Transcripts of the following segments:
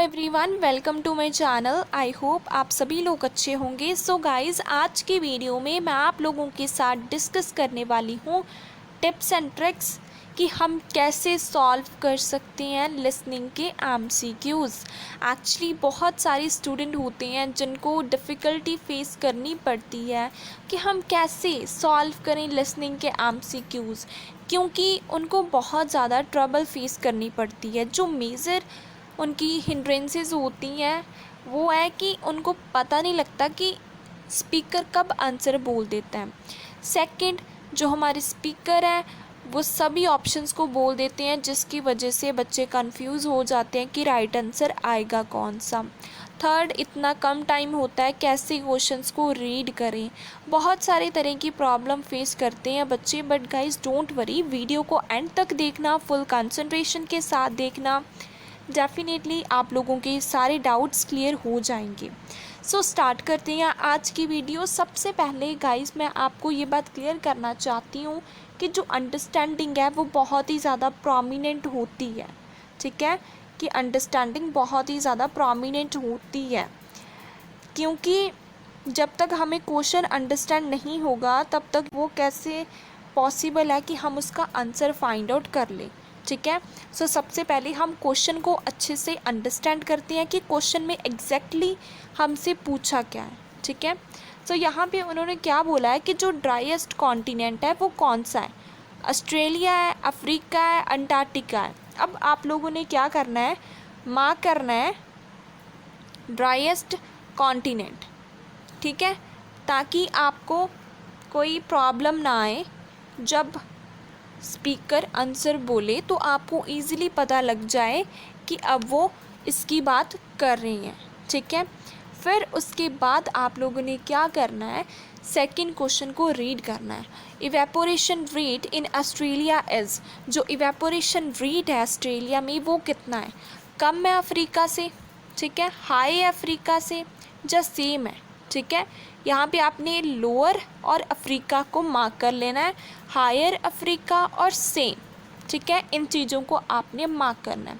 Everyone, welcome to my channel. I hope आप सभी लोग अच्छे होंगे। सो गाइस, आज की वीडियो में मैं आप लोगों के साथ डिस्कस करने वाली हूँ टिप्स एंड ट्रिक्स कि हम कैसे सॉल्व कर सकते हैं लिसनिंग के एमसीक्यूज़। एक्चुअली बहुत सारे स्टूडेंट होते हैं जिनको डिफ़िकल्टी फेस करनी पड़ती है कि हम कैसे सॉल्व करें लिसनिंग के एमसीक्यूज़, क्योंकि उनको बहुत ज़्यादा ट्रबल फेस करनी पड़ती है। जो मेजर उनकी हिंड्रेंसेस होती हैं वो है कि उनको पता नहीं लगता कि स्पीकर कब आंसर बोल देता है। सेकंड, जो हमारे स्पीकर हैं वो सभी ऑप्शंस को बोल देते हैं, जिसकी वजह से बच्चे कंफ्यूज हो जाते हैं कि राइट आंसर आएगा कौन सा। थर्ड, इतना कम टाइम होता है, कैसे क्वेश्चंस को रीड करें। बहुत सारे तरह की प्रॉब्लम फेस करते हैं बच्चे, but guys don't worry, video को एंड तक देखना, फुल कंसंट्रेशन के साथ देखना, डेफिनेटली आप लोगों के सारे डाउट्स क्लियर हो जाएंगे। सो स्टार्ट करते हैं आज की वीडियो। सबसे पहले गाइस मैं आपको ये बात क्लियर करना चाहती हूँ कि जो अंडरस्टैंडिंग है वो बहुत ही ज़्यादा प्रोमिनेंट होती है। ठीक है, कि अंडरस्टैंडिंग बहुत ही ज़्यादा प्रोमिनेंट होती है, क्योंकि जब तक हमें क्वेश्चन अंडरस्टैंड नहीं होगा तब तक वो कैसे पॉसिबल है कि हम उसका आंसर फाइंड आउट कर लें। ठीक है, सो सबसे पहले हम क्वेश्चन को अच्छे से अंडरस्टैंड करते हैं कि क्वेश्चन में एग्जैक्टली हमसे पूछा क्या है। ठीक है, सो यहाँ पे उन्होंने क्या बोला है कि जो ड्राइएस्ट कॉन्टिनेंट है वो कौन सा है। ऑस्ट्रेलिया है, अफ्रीका है, अंटार्कटिका है। अब आप लोगों ने क्या करना है, मार्क करना है ड्राइएस्ट कॉन्टिनेंट। ठीक है, ताकि आपको कोई प्रॉब्लम ना आए जब स्पीकर आंसर बोले, तो आपको इजीली पता लग जाए कि अब वो इसकी बात कर रही हैं। ठीक है, फिर उसके बाद आप लोगों ने क्या करना है, सेकंड क्वेश्चन को रीड करना है। Evaporation rate in Australia is, जो इवेपोरेशन रेट है ऑस्ट्रेलिया में वो कितना है, कम है अफ्रीका से, ठीक है, हाई है अफ्रीका से, या सेम है। ठीक है, यहाँ पे आपने लोअर और अफ्रीका को मार्क कर लेना है, हायर अफ्रीका और सेम। ठीक है, इन चीज़ों को आपने मार्क करना है।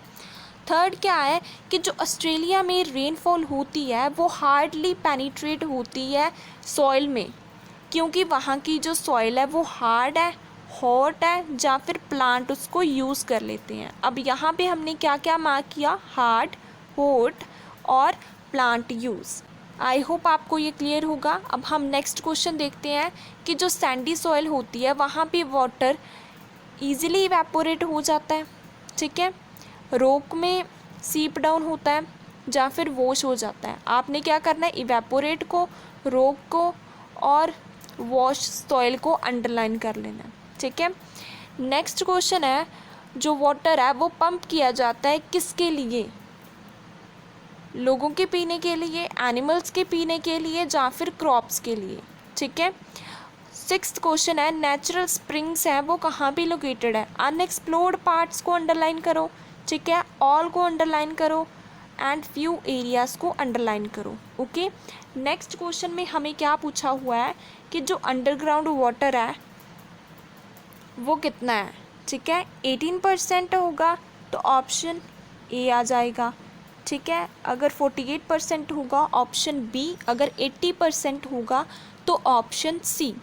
थर्ड क्या है कि जो ऑस्ट्रेलिया में रेनफॉल होती है वो हार्डली पेनिट्रेट होती है सॉइल में, क्योंकि वहाँ की जो सॉइल है वो हार्ड है, हॉट है, या फिर प्लांट उसको यूज़ कर लेते हैं। अब यहाँ पे हमने क्या क्या मार्क किया, हार्ड, हॉट और प्लांट यूज़। आई होप आपको ये क्लियर होगा। अब हम नेक्स्ट क्वेश्चन देखते हैं कि जो सैंडी सॉइल होती है वहाँ पे वाटर ईजिली इवेपोरेट हो जाता है। ठीक है, रॉक में सीप डाउन होता है या फिर वॉश हो जाता है। आपने क्या करना है, इवेपोरेट को, रॉक को और वॉश सॉइल को अंडरलाइन कर लेना है। ठीक है, नेक्स्ट क्वेश्चन है, जो वाटर है वो पंप किया जाता है किसके लिए, लोगों के पीने के लिए, एनिमल्स के पीने के लिए, या फिर क्रॉप्स के लिए। ठीक है, सिक्स्थ क्वेश्चन है, नेचुरल स्प्रिंग्स हैं वो कहाँ पे लोकेटेड है। अनएक्सप्लोर्ड पार्ट्स को अंडरलाइन करो। ठीक है, ऑल को अंडरलाइन करो एंड फ्यू एरियाज़ को अंडरलाइन करो। ओके, नेक्स्ट क्वेश्चन में हमें क्या पूछा हुआ है कि जो अंडरग्राउंड वाटर है वो कितना है। ठीक है, 18% होगा तो ऑप्शन ए आ जाएगा। ठीक है, अगर 48% होगा ऑप्शन बी, अगर 80% होगा तो ऑप्शन सी।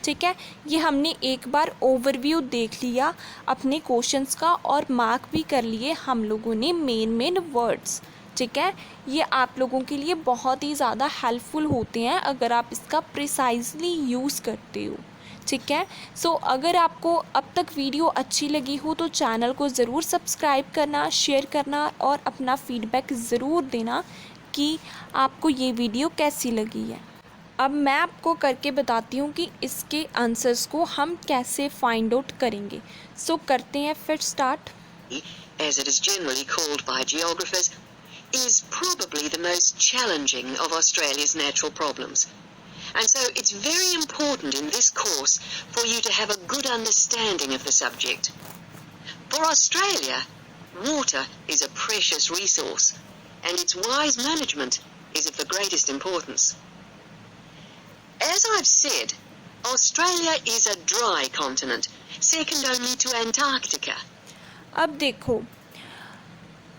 ठीक है, ये हमने एक बार ओवरव्यू देख लिया अपने क्वेश्चंस का और मार्क भी कर लिए हम लोगों ने मेन वर्ड्स। ठीक है, ये आप लोगों के लिए बहुत ही ज़्यादा हेल्पफुल होते हैं अगर आप इसका प्रिसाइजली यूज़ करते हो। ठीक है, सो अगर आपको अब तक वीडियो अच्छी लगी हो तो चैनल को ज़रूर सब्सक्राइब करना, शेयर करना और अपना फीडबैक ज़रूर देना कि आपको ये वीडियो कैसी लगी है। अब मैं आपको करके बताती हूँ कि इसके आंसर्स को हम कैसे फाइंड आउट करेंगे। सो करते हैं फिर start. As it is generally called by geographers, is probably the most challenging of Australia's natural problems. And so it's very important in this course for you to have a good understanding of the subject. For Australia, water is a precious resource, and its wise management is of the greatest importance. As I've said, Australia is a dry continent, second only to Antarctica. अब देखो,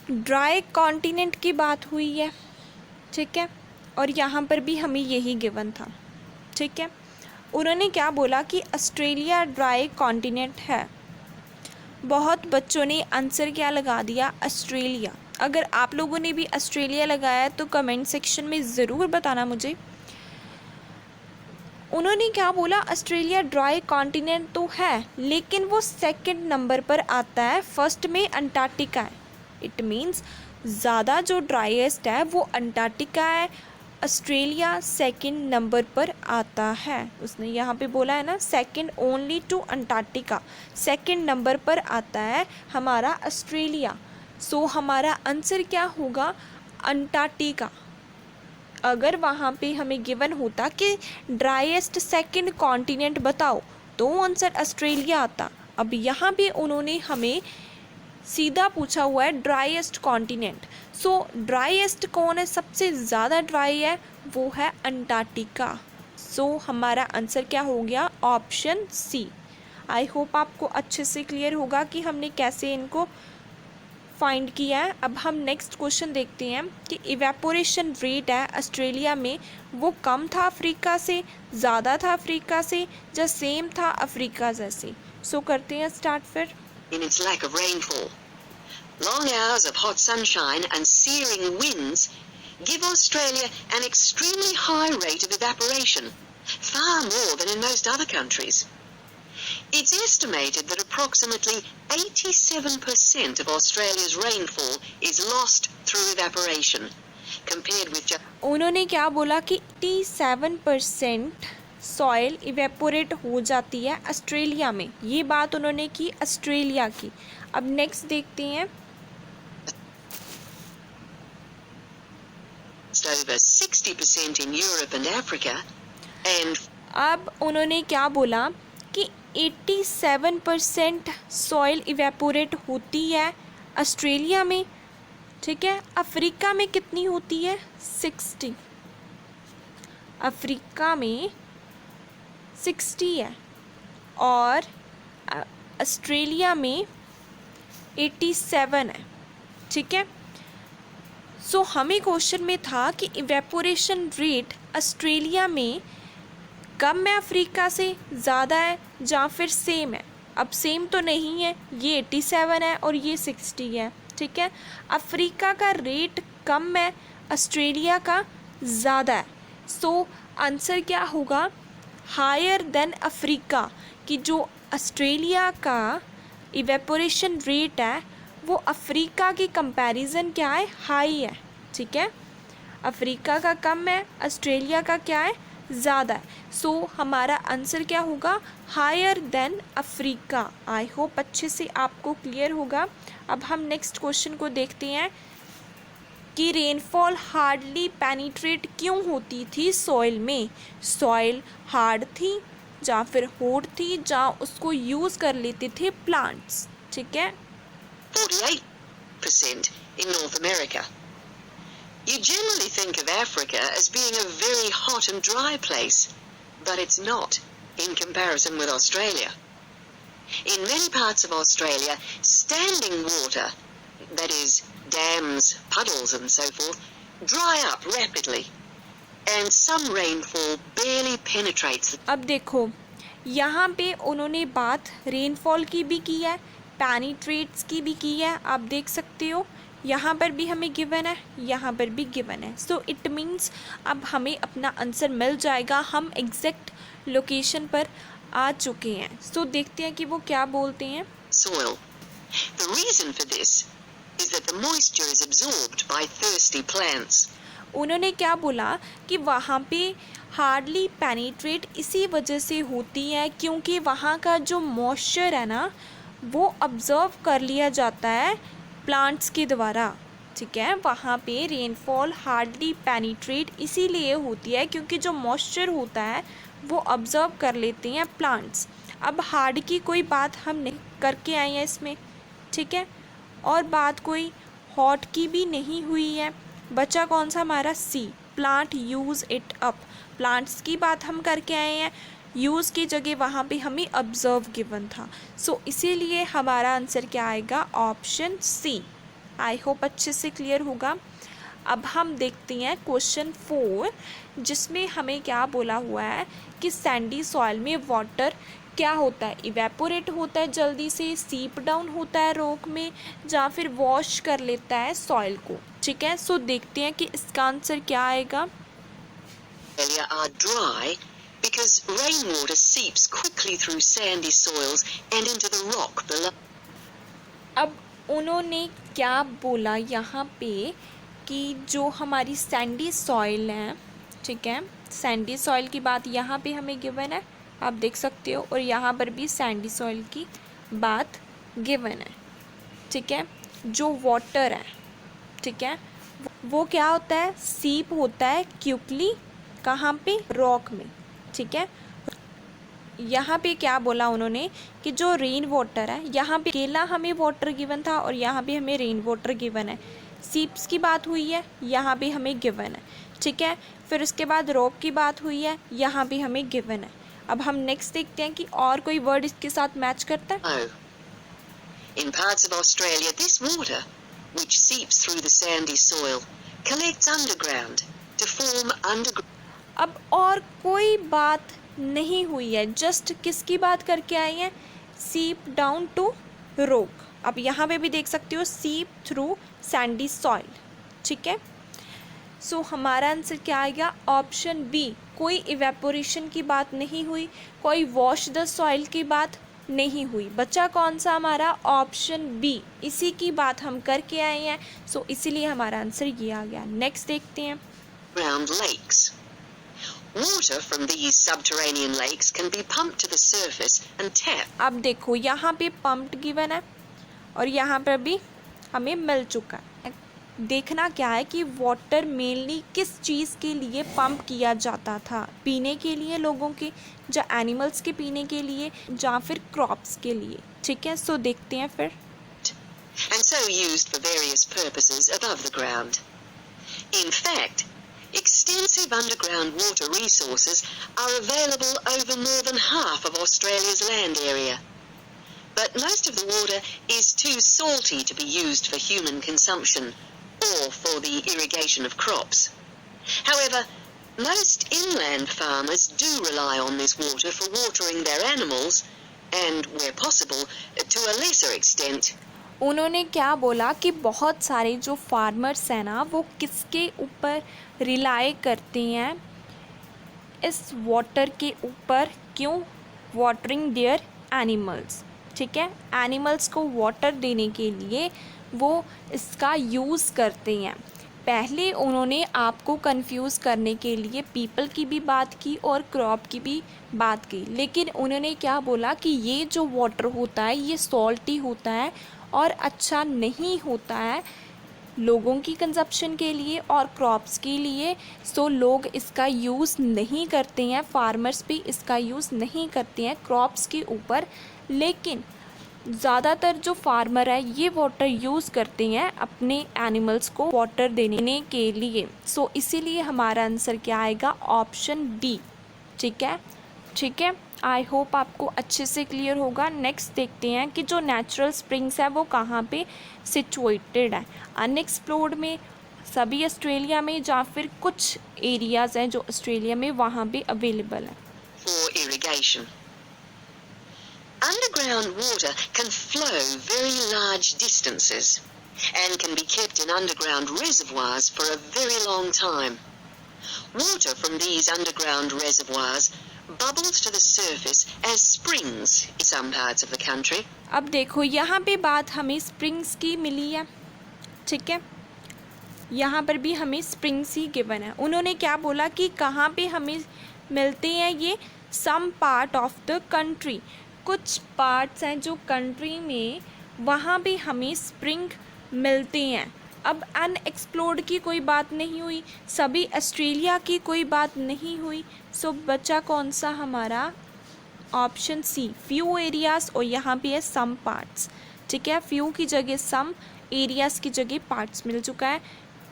dry continent की बात हुई है, ठीक है, और यहाँ पर भी हमें यही गिवन था, ठीक है। उन्होंने क्या बोला कि ऑस्ट्रेलिया ड्राई कॉन्टिनेंट है। बहुत बच्चों ने आंसर क्या लगा दिया, ऑस्ट्रेलिया। अगर आप लोगों ने भी ऑस्ट्रेलिया लगाया तो कमेंट सेक्शन में ज़रूर बताना मुझे। उन्होंने क्या बोला, ऑस्ट्रेलिया ड्राई कॉन्टिनेंट तो है लेकिन वो सेकंड नंबर पर आता है, फर्स्ट में अंटार्कटिका है। इट मीन्स ज़्यादा जो ड्राइएस्ट है वो अंटार्कटिका है, ऑस्ट्रेलिया सेकंड नंबर पर आता है। उसने यहाँ पे बोला है ना, second only to Antarctica, second number पर आता है हमारा ऑस्ट्रेलिया। सो हमारा आंसर क्या होगा, अंटार्कटिका। अगर वहाँ पे हमें गिवन होता कि ड्राइएस्ट सेकंड कॉन्टिनेंट बताओ तो आंसर ऑस्ट्रेलिया आता। अब यहाँ पे उन्होंने हमें सीधा पूछा हुआ है ड्राइएस्ट कॉन्टिनेंट। सो ड्राइएस्ट कौन है, सबसे ज़्यादा ड्राई है, वो है अंटार्कटिका। सो हमारा आंसर क्या हो गया, ऑप्शन सी। आई होप आपको अच्छे से क्लियर होगा कि हमने कैसे इनको फाइंड किया है। अब हम नेक्स्ट क्वेश्चन देखते हैं कि इवेपोरेशन रेट है ऑस्ट्रेलिया में, वो कम था अफ्रीका से, ज़्यादा था अफ्रीका से, या सेम था अफ्रीका जैसे। सो करते हैं स्टार्ट फिर। In its lack of rainfall. Long hours of hot sunshine and searing winds give Australia an extremely high rate of evaporation, far more than in most other countries. It's estimated that approximately 87% of Australia's rainfall is lost through evaporation, compared with just... उन्होंने क्या बोला कि 87% soil evaporate हो जाती है Australia में। ये बात उन्होंने की ऑस्ट्रेलिया की। अब नेक्स्ट देखते हैं, over 60% in Europe and Africa, and अब उन्होंने क्या बोला कि 87% सॉइल इवेपोरेट होती है ऑस्ट्रेलिया में, ठीक है। अफ्रीका में कितनी होती है, 60। अफ्रीका में 60 है और ऑस्ट्रेलिया में 87 है, ठीक है। सो हमें क्वेश्चन में था कि इवेपोरेशन रेट ऑस्ट्रेलिया में कम है अफ्रीका से, ज़्यादा है, या फिर सेम है। अब सेम तो नहीं है, ये 87 है और ये 60 है, ठीक है। अफ्रीका का रेट कम है, ऑस्ट्रेलिया का ज़्यादा है। सो आंसर क्या होगा, हायर देन अफ्रीका, कि जो ऑस्ट्रेलिया का इवेपोरेशन रेट है वो अफ्रीका की कंपैरिजन क्या है, हाई है, ठीक है। अफ्रीका का कम है, ऑस्ट्रेलिया का क्या है, ज़्यादा है। सो हमारा आंसर क्या होगा, higher than Africa. I hope अच्छे से आपको क्लियर होगा। अब हम नेक्स्ट क्वेश्चन को देखते हैं कि रेनफॉल हार्डली पेनिट्रेट क्यों होती थी सॉइल में। सॉइल हार्ड थी या फिर होड थी, या उसको यूज़ कर लेते थे प्लांट्स, ठीक है। 48% in North America. You generally think of Africa as being a very hot and dry place, but it's not in comparison with Australia. In many parts of Australia, standing water, that is, dams, puddles and so forth, dry up rapidly, and some rainfall barely penetrates. अब देखो यहाँ पे उन्होंने बात rainfall की भी की है, पेनिट्रेट्स की भी की है। आप देख सकते हो यहाँ पर भी हमें गिवन है, यहाँ पर भी गिवन है। सो इट मीन्स अब हमें अपना आंसर मिल जाएगा, हम एग्जैक्ट लोकेशन पर आ चुके हैं। सो देखते हैं कि वो क्या बोलते हैं। Soil. The reason for this is that the moisture is absorbed by thirsty plants. उन्होंने क्या बोला कि वहाँ पे हार्डली पेनिट्रेट इसी वजह से होती है क्योंकि वहाँ का जो मॉइस्चर है ना वो ऑब्ज़र्व कर लिया जाता है प्लांट्स के द्वारा, ठीक है। वहाँ पे रेनफॉल हार्डली पेनिट्रेट इसीलिए होती है क्योंकि जो मॉइस्चर होता है वो ऑब्ज़र्व कर लेते हैं प्लांट्स। अब हार्ड की कोई बात हम नहीं करके आए हैं इसमें, ठीक है, और बात कोई हॉट की भी नहीं हुई है। बचा कौन सा हमारा, C, plant use it up. Plants की बात हम करके आए हैं, यूज़ की जगह वहाँ पे हमें ऑब्ज़र्व गिवन था। सो इसीलिए हमारा आंसर क्या आएगा, ऑप्शन सी। आई होप अच्छे से क्लियर होगा। अब हम देखते हैं क्वेश्चन 4, जिसमें हमें क्या बोला हुआ है कि सैंडी सॉइल में वाटर क्या होता है, इवेपोरेट होता है जल्दी से, सीप डाउन होता है रॉक में, या फिर वॉश कर लेता है सॉइल को। ठीक है, सो देखते हैं कि इसका आंसर क्या आएगा। Are dry because rainwater seeps quickly through sandy soils and into the rock below. अब उन्होंने क्या बोला यहाँ पे कि जो हमारी सैंडी सॉइल है, ठीक है, सैंडी सॉइल की बात यहाँ पे हमें गिवन है, आप देख सकते हो, और यहाँ पर भी सैंडी सॉइल की बात गिवन है। ठीक है, जो वाटर है, ठीक है, वो क्या होता है, सीप होता है क्विकली, कहाँ पे, रॉक में। ठीक है, यहाँ पे क्या बोला उन्होंने कि जो रेन वाटर है, यहाँ पे अकेला हमें वाटर गिवन था और यहाँ पे हमें रेन वाटर गिवन है। सीप्स की बात हुई है, यहाँ पे हमें गिवन है। ठीक है, फिर उसके बाद रॉक की बात हुई है, यहाँ पे हमें गिवन है। अब हम नेक्स्ट देखते हैं कि और कोई वर्ड इसके साथ मैच करता है। Oh. In parts of Australia, this water, which seeps through the sandy soil, collects underground to form underground. अब और कोई बात नहीं हुई है, जस्ट किसकी बात करके आई है, सीप डाउन टू रॉक। अब यहाँ पे भी देख सकते हो, सीप थ्रू सैंडी सॉइल। ठीक है, सो हमारा आंसर क्या आएगा, ऑप्शन बी। कोई इवेपोरेशन की बात नहीं हुई, कोई वॉश द सॉइल की बात नहीं हुई। बच्चा कौन सा हमारा, ऑप्शन बी, इसी की बात हम करके आए हैं, सो इसीलिए हमारा आंसर ये आ गया। नेक्स्ट देखते हैं। Ground lakes. Water from these subterranean lakes can be pumped to the surface and tapped. अब देखो यहाँ पे पम्प्ड गिवन है और यहाँ पर भी हमें मिल चुका है। देखना क्या है कि वाटर मेनली किस चीज़ के लिए पंप किया जाता था, पीने के लिए लोगों के, या एनिमल्स के पीने के लिए, या फिर क्रॉप्स के लिए। ठीक है, सो देखते हैं फिर। And so used for various purposes above the ground. In fact, extensive underground water resources are available over more than half of Australia's land area. But most of the water is too salty to be used for human consumption or for the irrigation of crops. However, most inland farmers do rely on this water for watering their animals and, where possible, to a lesser extent. उन्होंने क्या बोला कि बहुत सारे जो farmers हैं ना, वो किसके ऊपर रिलाई करते हैं, इस वाटर के ऊपर। क्यों, वाटरिंग देयर एनिमल्स। ठीक है, एनिमल्स को वाटर देने के लिए वो इसका यूज़ करते हैं। पहले उन्होंने आपको कंफ्यूज करने के लिए पीपल की भी बात की और क्रॉप की भी बात की, लेकिन उन्होंने क्या बोला कि ये जो वाटर होता है ये सॉल्टी होता है और अच्छा नहीं होता है लोगों की कंजप्शन के लिए और क्रॉप्स के लिए। सो लोग इसका यूज़ नहीं करते हैं, फार्मर्स भी इसका यूज़ नहीं करते हैं क्रॉप्स के ऊपर, लेकिन ज़्यादातर जो फार्मर है ये वाटर यूज़ करते हैं अपने एनिमल्स को वाटर देने के लिए। सो इसीलिए हमारा आंसर क्या आएगा, ऑप्शन बी। ठीक है, ठीक है, आई होप आपको अच्छे से क्लियर होगा। नेक्स्ट देखते हैं कि जो नेचुरल स्प्रिंग्स है वो कहाँ पे सिचुएटेड है, अनएक्सप्लोर्ड में, सभी ऑस्ट्रेलिया में, या फिर कुछ एरियाज़ हैं जो ऑस्ट्रेलिया में वहाँ पे अवेलेबल है। For irrigation. Underground water can flow very large distances and can be kept in underground reservoirs for a very long time. Water from these underground reservoirs bubbles to the surface as springs in some parts of the country. अब देखो यहाँ पे बात हमें springs की मिली है। ठीक है, यहाँ पर भी हमें स्प्रिंग्स ही गिवन है। उन्होंने क्या बोला कि कहाँ पे हमें मिलते हैं ये, some part of the country, कुछ पार्ट्स हैं जो कंट्री में, वहाँ पे हमें स्प्रिंग मिलते हैं। अब अनएक्सप्लोर्ड की कोई बात नहीं हुई, सभी ऑस्ट्रेलिया की कोई बात नहीं हुई। सो बचा कौन सा हमारा, ऑप्शन सी, फ्यू एरियाज़, और यहाँ पे है सम पार्ट्स। ठीक है, फ्यू की जगह सम, एरियाज़ की जगह पार्ट्स मिल चुका है।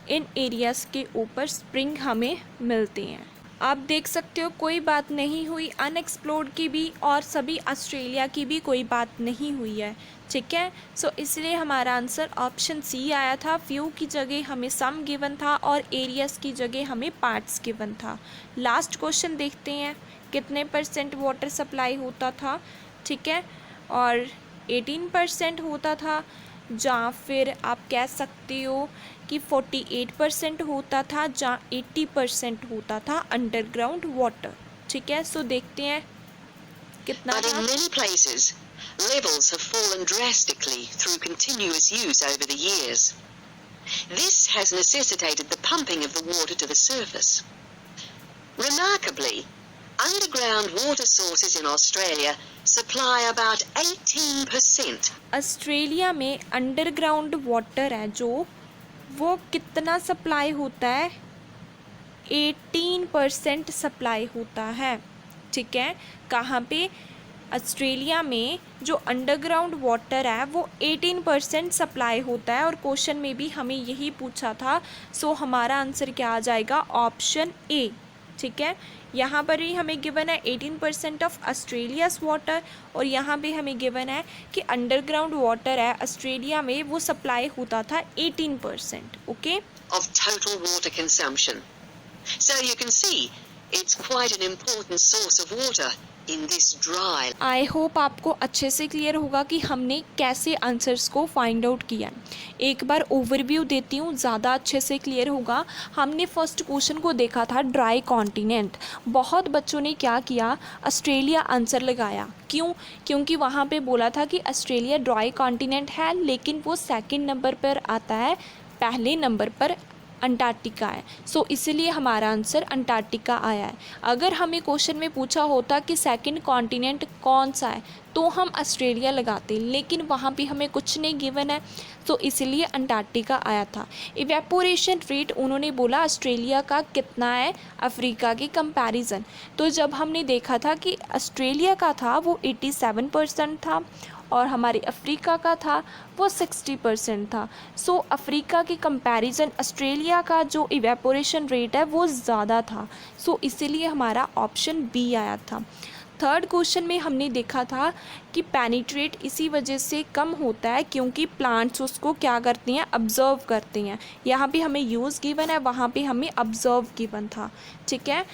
इन एरियाज़ के ऊपर स्प्रिंग हमें मिलते हैं। आप देख सकते हो कोई बात नहीं हुई, अनएक्सप्लोर्ड की भी और सभी ऑस्ट्रेलिया की भी कोई बात नहीं हुई है, ठीक है। सो इसलिए हमारा आंसर ऑप्शन सी आया था। फ्यू की जगह हमें सम गिवन था और एरियाज़ की जगह हमें पार्ट्स गिवन था। लास्ट क्वेश्चन देखते हैं, कितने परसेंट वाटर सप्लाई होता था, ठीक है, और 18% होता था, या फिर आप कह सकते हो कि 48% होता था, या 80% होता था अंडरग्राउंड वाटर, ठीक है। सो देखते हैं कितना But in था। many places, levels have fallen drastically through continuous use over the years. This has necessitated the pumping of the water to the surface. Remarkably, underground water sources in Australia supply about 18%. Australia में underground water है जो, वो कितना supply होता है, 18% supply होता है, ठीक है। कहाँ पे, ऑस्ट्रेलिया में जो अंडरग्राउंड वाटर है वो 18% सप्लाई होता है, और क्वेश्चन में भी हमें यही पूछा था। सो हमारा आंसर क्या आ जाएगा, ऑप्शन ए, ठीक है। यहाँ पर ही हमें गिवन है 18% ऑफ ऑस्ट्रेलियाज़ वाटर, और यहाँ पे हमें गिवन है कि अंडरग्राउंड वाटर है ऑस्ट्रेलिया में वो सप्लाई होता था 18%, okay. Of total water consumption. So you can see, it's quite an important source of water in this dry. I hope आपको अच्छे से क्लियर होगा कि हमने कैसे आंसर्स को फाइंड आउट किया। एक बार ओवरव्यू देती हूँ, ज़्यादा अच्छे से क्लियर होगा। हमने फर्स्ट क्वेश्चन को देखा था ड्राई कॉन्टिनेंट। बहुत बच्चों ने क्या किया, ऑस्ट्रेलिया आंसर लगाया। क्यों? क्योंकि वहाँ पे बोला था कि ऑस्ट्रेलिया ड्राई कॉन्टिनेंट है, लेकिन वो सेकंड नंबर पर आता है, पहले नंबर पर अंटार्कटिका है। सो इसलिए हमारा आंसर अंटार्कटिका आया है। अगर हमें क्वेश्चन में पूछा होता कि सेकंड कॉन्टिनेंट कौन सा है, तो हम ऑस्ट्रेलिया लगाते, लेकिन वहाँ पे हमें कुछ नहीं गिवन है, तो इसलिए अंटार्कटिका आया था। इवेपोरेशन रेट उन्होंने बोला ऑस्ट्रेलिया का कितना है अफ्रीका के कंपैरिजन, तो जब हमने देखा था कि ऑस्ट्रेलिया का था वो 87% था, और हमारे अफ्रीका का था वो 60% था। सो अफ्रीका के कंपैरिजन ऑस्ट्रेलिया का जो इवेपोरेशन रेट है वो ज़्यादा था। सो इसीलिए हमारा ऑप्शन बी आया था। थर्ड क्वेश्चन में हमने देखा था कि पेनिट्रेट इसी वजह से कम होता है क्योंकि प्लांट्स उसको क्या करते हैं, ऑब्जर्व करते हैं। यहाँ पे हमें यूज़ गिवन है, वहाँ पे हमें ऑब्जर्व गिवन था, ठीक है।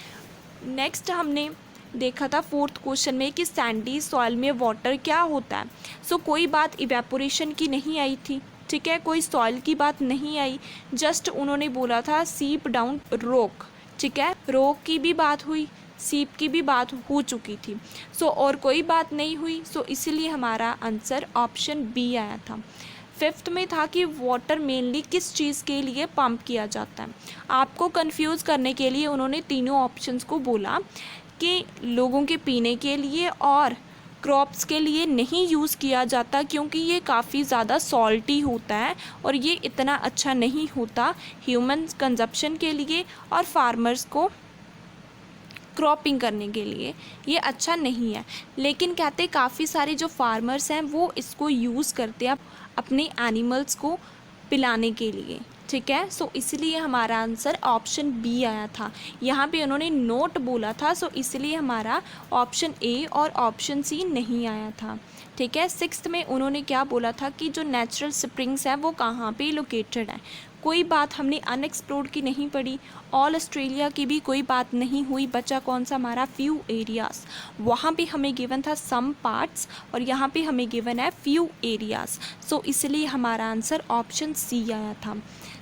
नेक्स्ट हमने देखा था फोर्थ क्वेश्चन में कि सैंडी सॉइल में वाटर क्या होता है। सो कोई बात इवेपोरेशन की नहीं आई थी, ठीक है, कोई सॉइल की बात नहीं आई, जस्ट उन्होंने बोला था सीप डाउन रॉक, ठीक है। रॉक की भी बात हुई, सीप की भी बात हो चुकी थी, सो और कोई बात नहीं हुई। सो इसलिए हमारा आंसर ऑप्शन बी आया था। फिफ्थ में था कि वाटर मेनली किस चीज़ के लिए पंप किया जाता है। आपको कंफ्यूज करने के लिए उन्होंने तीनों ऑप्शंस को बोला कि लोगों के पीने के लिए और क्रॉप्स के लिए नहीं यूज़ किया जाता, क्योंकि ये काफ़ी ज़्यादा सॉल्टी होता है और ये इतना अच्छा नहीं होता ह्यूमन कंजप्शन के लिए, और फार्मर्स को क्रॉपिंग करने के लिए ये अच्छा नहीं है। लेकिन कहते काफ़ी सारे जो फार्मर्स हैं वो इसको यूज़ करते हैं अपने एनिमल्स को पिलाने के लिए, ठीक है। सो इसलिए हमारा आंसर ऑप्शन बी आया था। यहाँ पे उन्होंने नोट बोला था, सो इसलिए हमारा ऑप्शन ए और ऑप्शन सी नहीं आया था, ठीक है। सिक्स्थ में उन्होंने क्या बोला था कि जो नेचुरल स्प्रिंग्स हैं वो कहाँ पे लोकेटेड हैं। कोई बात हमने अनएक्सप्लोर्ड की नहीं पढ़ी, ऑल ऑस्ट्रेलिया की भी कोई बात नहीं हुई। बचा कौन सा हमारा, फ्यू एरियाज़। वहाँ पे हमें गिवन था सम पार्ट्स, और यहाँ पे हमें गिवन है फ्यू एरियाज़। सो इसलिए हमारा आंसर ऑप्शन सी आया था।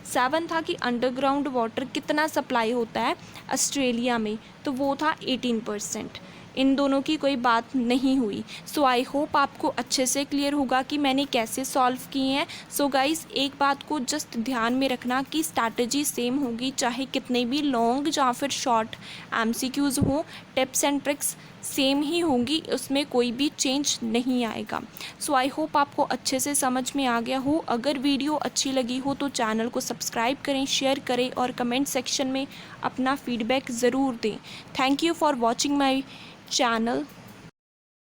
7 था कि अंडरग्राउंड वाटर कितना सप्लाई होता है ऑस्ट्रेलिया में, तो वो था 18%। इन दोनों की कोई बात नहीं हुई। सो आई होप आपको अच्छे से क्लियर होगा कि मैंने कैसे सॉल्व किए हैं। सो गाइस, एक बात को जस्ट ध्यान में रखना कि स्ट्रैटेजी सेम होगी, चाहे कितने भी लॉन्ग या फिर शॉर्ट MCQs हो, टिप्स एंड ट्रिक्स सेम ही होंगी, उसमें कोई भी चेंज नहीं आएगा। सो आई होप आपको अच्छे से समझ में आ गया हो। अगर वीडियो अच्छी लगी हो तो चैनल को सब्सक्राइब करें, शेयर करें और कमेंट सेक्शन में अपना फीडबैक ज़रूर दें। Thank you for watching my channel.